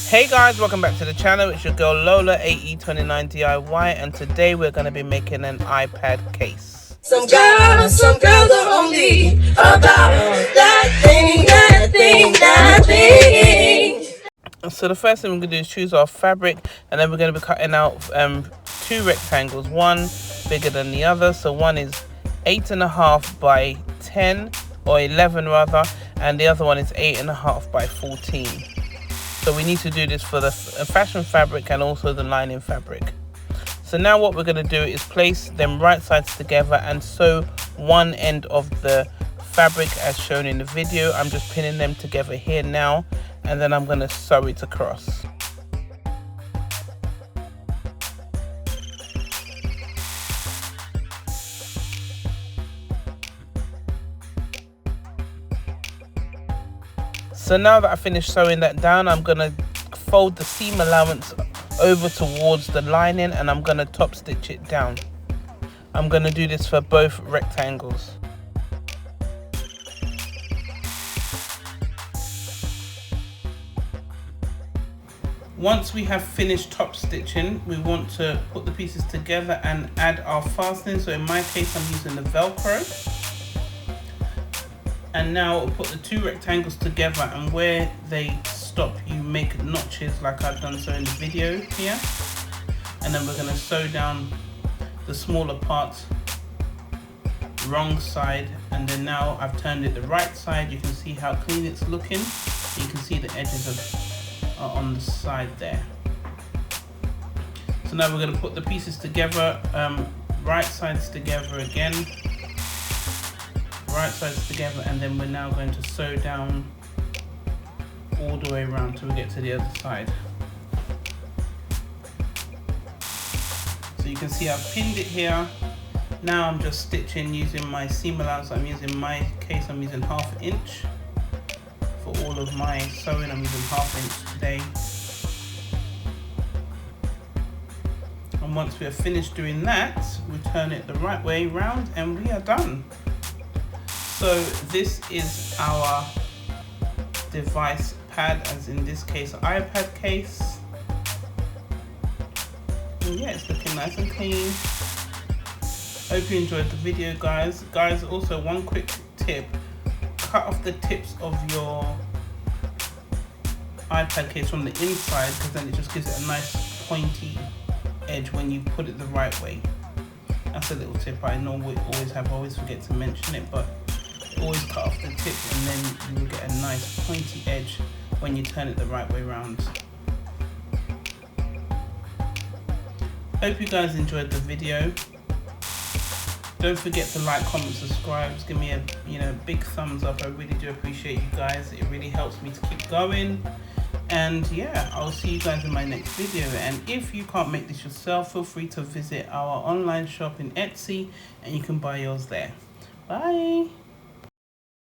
Hey guys, welcome back to the channel. It's your girl Lola AE29 DIY, and today we're going to be making an iPad case. Some girls are only about that thing. So the first thing we're going to do is choose our fabric, and then we're going to be cutting out two rectangles, one bigger than the other. So one is 8.5 by 10 or 11 rather, and the other one is 8.5 by 14. So we need to do this for the fashion fabric and also the lining fabric. So now what we're going to do is place them right sides together and sew one end of the fabric as shown in the video. I'm just pinning them together here now, and then I'm going to sew it across. So now that I finished sewing that down, I'm going to fold the seam allowance over towards the lining and I'm going to top stitch it down. I'm going to do this for both rectangles. Once we have finished top stitching, we want to put the pieces together and add our fastening. So in my case, I'm using the Velcro. And now we'll put the two rectangles together, and where they stop you make notches like I've done so in the video here. And then we're going to sew down the smaller parts wrong side, and then now I've turned it the right side. You can see how clean it's looking. You can see the edges are on the side there. So now we're going to put the pieces together, right sides together again, right sides together, and then we're now going to sew down all the way around till we get to the other side. So you can see I've pinned it here. Now I'm just stitching using my seam allowance. I'm using, in my case, I'm using 1/2 inch for all of my sewing. I'm using 1/2 inch today. And once we are finished doing that, we turn it the right way round and we are done. So this is our device pad, as in this case iPad case. And yeah, it's looking nice and clean. Hope you enjoyed the video, guys. Also one quick tip: cut off the tips of your iPad case from the inside, because then it just gives it a nice pointy edge when you put it the right way. That's a little tip I know we always forget to mention it, but always cut off the tip and then you will get a nice pointy edge when you turn it the right way around. Hope you guys enjoyed the video. Don't forget to like, comment, subscribe. Just give me a big thumbs up. I really do appreciate you guys. It really helps me to keep going. And yeah, I'll see you guys in my next video. And if you can't make this yourself, feel free to visit our online shop in Etsy and you can buy yours there. Bye.